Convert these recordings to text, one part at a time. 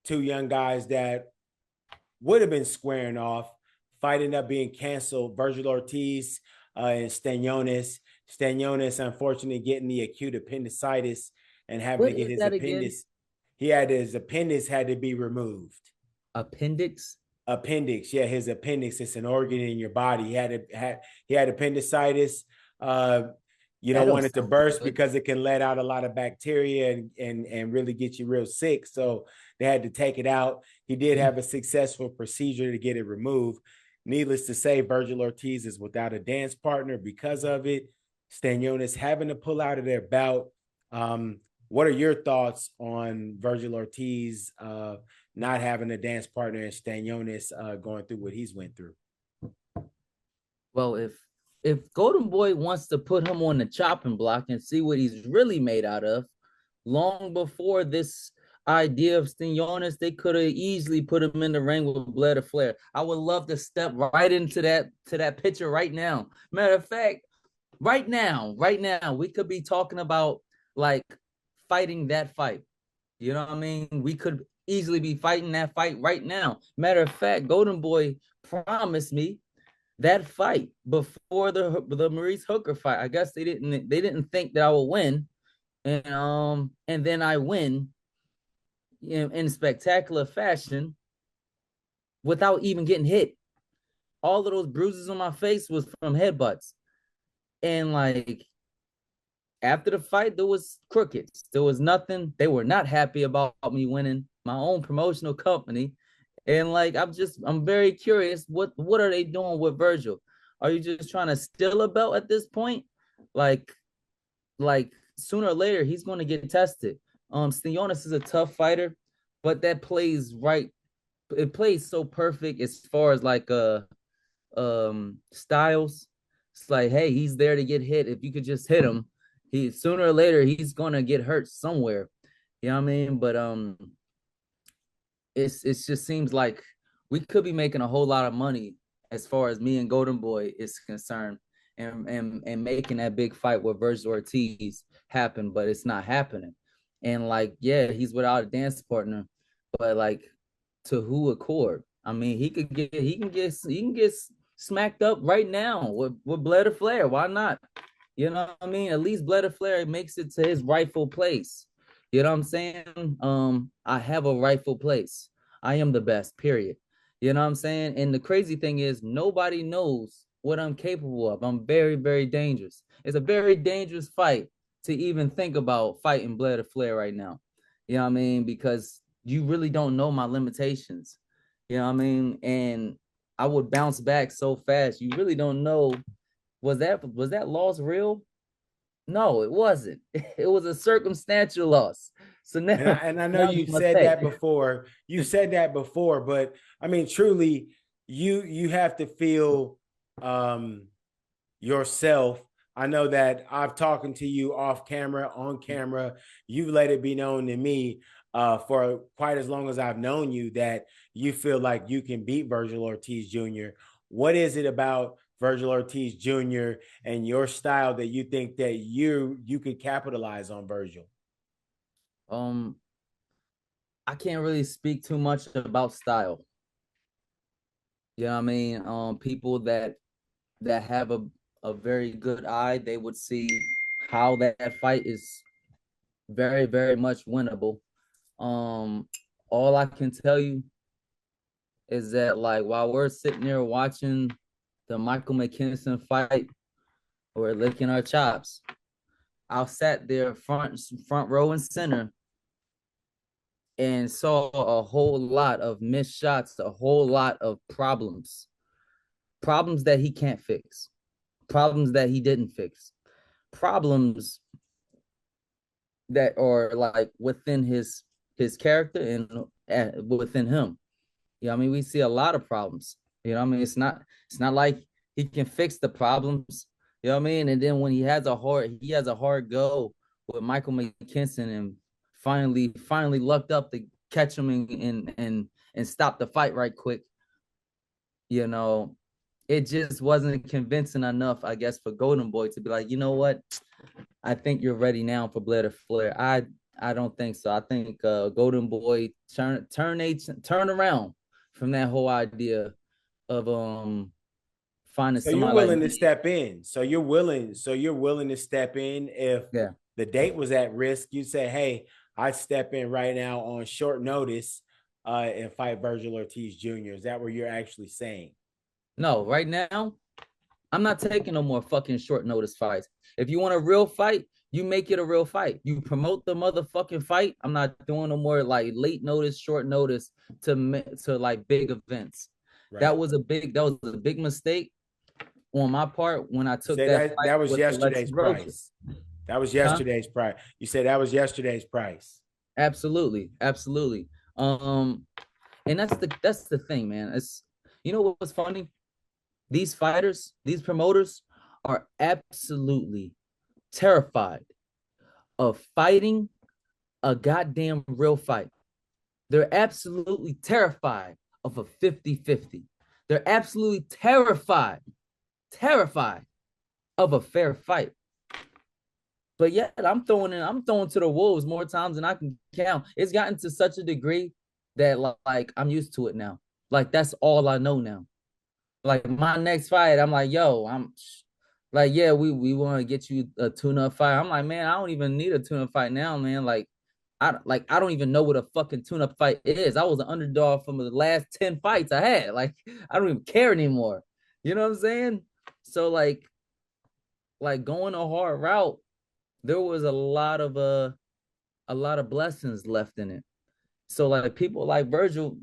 two young guys that would have been squaring off. Fight ended up being canceled. Vergil Ortiz and Stanionis. Stanionis, unfortunately, getting the acute appendicitis and having to What get is his that again? appendix. He had his appendix had to be removed. Appendix? Appendix, yeah, his appendix. It's an organ in your body. He had appendicitis. Uh, you That don't don't want it to sound burst good. because it can let out a lot of bacteria and really get you real sick. So they had to take it out. He did have a successful procedure to get it removed. Needless to say, Vergil Ortiz is without a dance partner because of it. Stanionis having to pull out of their bout. What are your thoughts on Vergil Ortiz not having a dance partner and Stanionis going through what he's went through? Well, if Golden Boy wants to put him on the chopping block and see what he's really made out of, long before this idea of Stanionis, they could have easily put him in the ring with Blair Flair. I would love to step right into that picture right now. Matter of fact, right now, we could be talking about like fighting that fight. You know what I mean? We could easily be fighting that fight right now. Matter of fact, Golden Boy promised me that fight before the Maurice Hooker fight. I guess they didn't think that I would win, and then I win in spectacular fashion without even getting hit. All of those bruises on my face was from headbutts, and like after the fight, there was crickets. There was nothing. They were not happy about me winning my own promotional company. And like I'm very curious, what are they doing with Vergil? Are you just trying to steal a belt at this point? Like like sooner or later he's going to get tested. Stanionis is a tough fighter, but that plays right. It plays so perfect as far as like styles. It's like, hey, he's there to get hit. If you could just hit him, he sooner or later he's gonna get hurt somewhere. You know what I mean? But it just seems like we could be making a whole lot of money as far as me and Golden Boy is concerned, and making that big fight with Vergil Ortiz happen, but it's not happening. And like, yeah, he's without a dance partner, but like, to who accord? I mean, he can get smacked up right now with Blair Flair. Why not? You know what I mean? At least Blair Flair makes it to his rightful place. You know what I'm saying? I have a rightful place. I am the best, period. You know what I'm saying? And the crazy thing is, nobody knows what I'm capable of. I'm very, very dangerous. It's a very dangerous fight to even think about fighting Blair Flair right now. You know what I mean? Because you really don't know my limitations. You know what I mean? And I would bounce back so fast. You really don't know, was that loss real? No, it wasn't. It was a circumstantial loss. So now, And I know now you you've must said pay. that before. You said that before, but I mean, truly, you have to feel um, yourself. I know that I've talking to you off camera, on camera. You've let it be known to me for quite as long as I've known you that you feel like you can beat Vergil Ortiz Jr. What is it about Vergil Ortiz Jr. and your style that you think that you could capitalize on Vergil? Um, I can't really speak too much about style. You know what I mean? People that have a very good eye, they would see how that fight is very, very much winnable. Um, all I can tell you is that like while we're sitting there watching the Michael McKinson fight, we're licking our chops. I sat there front row and center and saw a whole lot of missed shots, a whole lot of problems that he can't fix, problems that he didn't fix, problems that are like within his character and within him. You know, I mean, we see a lot of problems. You know, I mean, it's not like he can fix the problems. You know what I mean? And then when he has a hard go with Michael McKinson and finally lucked up to catch him and stop the fight right quick. You know, it just wasn't convincing enough, I guess, for Golden Boy to be like, you know what? I think you're ready now for Blair to Flair. I don't think so. I think Golden Boy turn around from that whole idea of finding So you're somebody like willing to me. step in. So you're willing to step in if Yeah. the date was at risk. You say, "Hey, I'd step in right now on short notice and fight Vergil Ortiz Jr." Is that what you're actually saying? No, right now, I'm not taking no more fucking short notice fights. If you want a real fight, you make it a real fight. You promote the motherfucking fight. I'm not doing no more like late notice, short notice to like big events. Right. That was a big mistake on my part when I took Say that that fight that was with Alexis yesterday's Rocha. price. That was Huh? yesterday's price. You said that was yesterday's price. Absolutely, absolutely. And that's the thing, man. It's you know what's funny? These fighters, these promoters are absolutely terrified of fighting a goddamn real fight. They're absolutely terrified of a 50-50. They're absolutely terrified of a fair fight. But yet I'm throwing to the wolves more times than I can count. It's gotten to such a degree that like I'm used to it now. Like that's all I know now. Like my next fight, I'm like, yo, I'm like, yeah, we want to get you a tune-up fight. I'm like, man, I don't even need a tune-up fight now, man. I don't even know what a fucking tune-up fight is. I was an underdog from the last 10 fights I had. Like, I don't even care anymore. You know what I'm saying? So like going a hard route, there was a lot of blessings left in it. So like people like Vergil,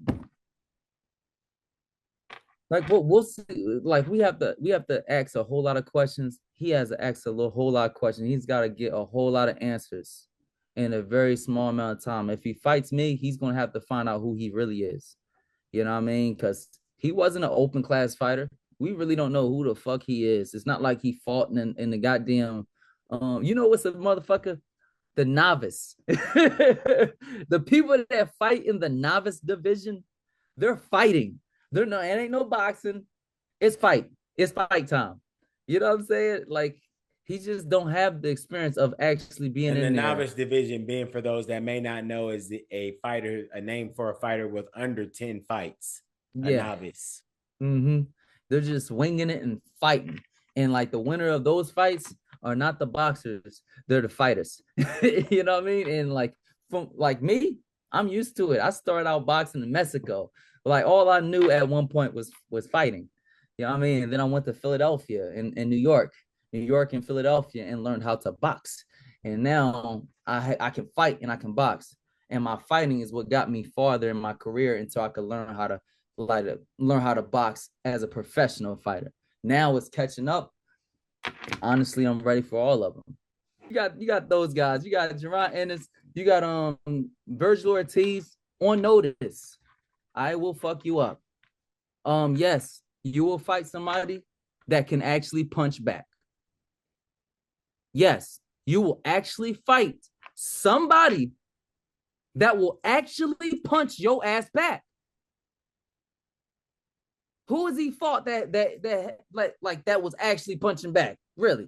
like we'll see. Like we have to ask a whole lot of questions. He has to ask whole lot of questions. He's got to get a whole lot of answers in a very small amount of time. If he fights me, he's gonna have to find out who he really is. You know what I mean? Because he wasn't an open class fighter. We really don't know who the fuck he is. It's not like he fought in the goddamn you know what's a motherfucker? The novice. The people that fight in the novice division, they're fighting. They're no, it ain't no boxing. It's fight. It's fight time. You know what I'm saying? Like he just don't have the experience of actually being And the in there. novice division, being for those that may not know, is a fighter, a name for a fighter with under 10 fights, a Yeah. novice. Mm-hmm. They're just winging it and fighting. And like the winner of those fights are not the boxers, they're the fighters. You know what I mean? And like from like me, I'm used to it. I started out boxing in Mexico. But like all I knew at one point was fighting. You know what I mean? And then I went to Philadelphia and New York and Philadelphia and learned how to box. And now I can fight and I can box. And my fighting is what got me farther in my career until I could learn how to box as a professional fighter. Now it's catching up. Honestly, I'm ready for all of them. You got those guys. You got Jaron Ennis. You got Vergil Ortiz on notice. I will fuck you up. Yes, you will fight somebody that can actually punch back. Yes, you will actually fight somebody that will actually punch your ass back. Who has he fought that like that was actually punching back? Really?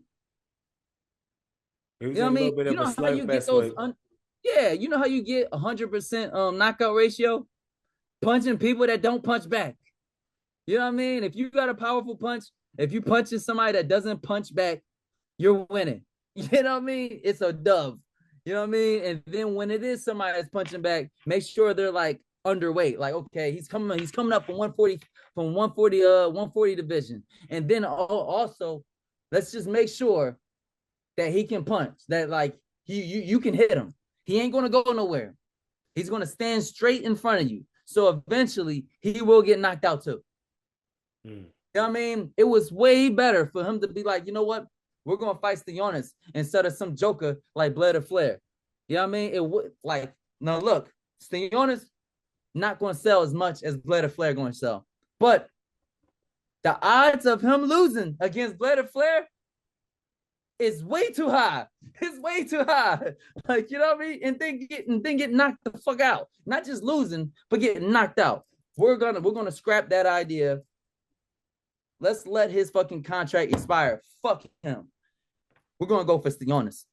He was You know in what a I mean? little bit You of a know how you get slugfest those with. yeah, you know how you get 100% knockout ratio punching people that don't punch back. You know what I mean? If you got a powerful punch, if you punching somebody that doesn't punch back, you're winning. You know what I mean? It's a dub. You know what I mean? And then when it is somebody that's punching back, make sure they're like underweight. Like, okay, he's coming up from 140 division. And then also, let's just make sure that he can punch. That like you can hit him. He ain't gonna go nowhere. He's gonna stand straight in front of you. So eventually he will get knocked out too. Hmm. You know what I mean? It was way better for him to be like, you know what? We're gonna fight Stanionis instead of some joker like Blair Flair. You know what I mean? It would like now look, Stanionis not gonna sell as much as Blair Flair gonna sell. But the odds of him losing against Blair Flair is way too high. It's way too high. Like, you know what I mean? And then get knocked the fuck out. Not just losing, but getting knocked out. We're gonna scrap that idea. Let's let his fucking contract expire. Fuck him. We're gonna go for Stanionis.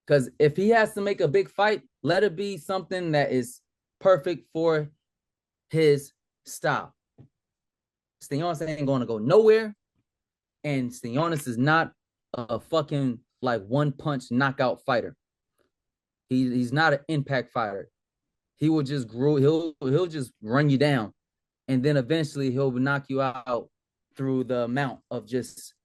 Because if he has to make a big fight, let it be something that is perfect for his style. Stanionis ain't going to go nowhere. And Stanionis is not a fucking like one punch knockout fighter. He's not an impact fighter. He will just grow. He'll just run you down, and then eventually he'll knock you out through the amount of just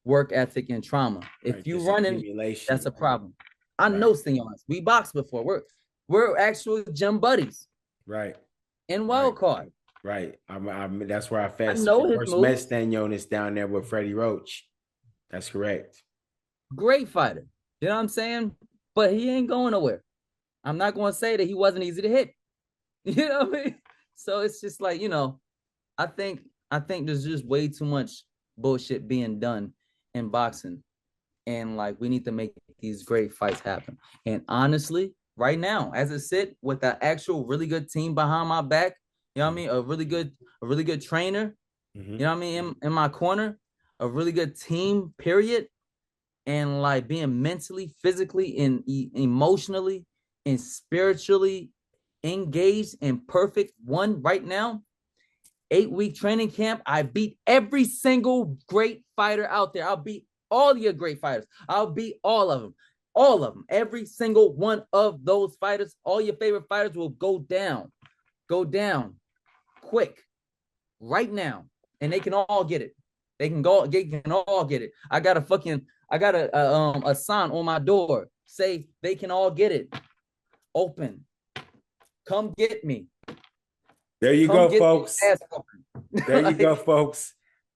work ethic and trauma. If you running, that's a problem. I know Stanionis. We boxed before. We're actual gym buddies. Right. In wild card. Right. That's where I first met Stanionis down there with Freddie Roach. That's correct. Great fighter. You know what I'm saying? But he ain't going nowhere. I'm not going to say that he wasn't easy to hit. You know what I mean? So it's just like, you know, I think there's just way too much bullshit being done in boxing. And like, we need to make these great fights happen. And honestly, right now, as it sit with the actual really good team behind my back, you know what I mean? A really good trainer, you know what I mean? In my corner, a really good team, period. And like being mentally, physically, and emotionally and spiritually engaged and perfect one right now. 8-week training camp. I beat every single great fighter out there. I'll beat all your great fighters. I'll beat all of them. All of them. Every single one of those fighters, all your favorite fighters will go down. Go down quick right now. And they can all get it. They can all get it. I got a sign on my door. Say they can all get it. Open. Come get me. There you go, folks. There you go, folks.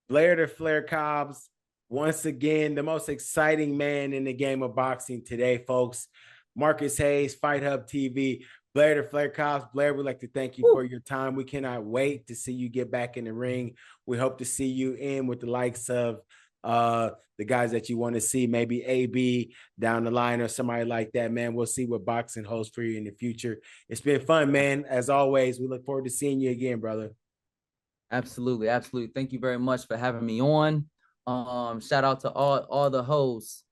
Blair the Flair Cobbs, once again, the most exciting man in the game of boxing today, folks. Marcus Hayes, Fight Hub TV. Blair the Flair Cobbs. Blair, we'd like to thank you for your time. We cannot wait to see you get back in the ring. We hope to see you in with the likes of the guys that you want to see, maybe AB down the line or somebody like that, man. We'll see what boxing holds for you in the future. It's been fun, man. As always, we look forward to seeing you again, brother. Absolutely. Absolutely. Thank you very much for having me on. Shout out to all the hoes,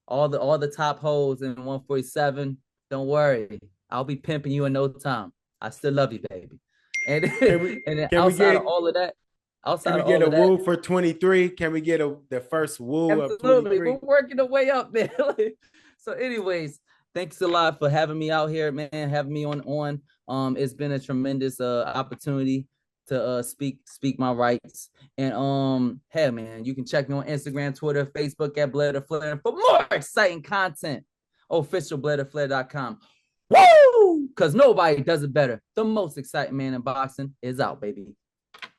all the top hoes in 147. Don't worry. I'll be pimping you in no time. I still love you, baby. And, outside of all of that, can we get a woo for 23? Can we get the first woo of 23? We're working the way up, man. So anyways, thanks a lot for having me out here, man, having me on. It's been a tremendous opportunity to speak my rights. And hey, man, you can check me on Instagram, Twitter, Facebook at Blair the Flair. For more exciting content, officialblairtheflair.com. Woo! Because nobody does it better. The most exciting man in boxing is out, baby.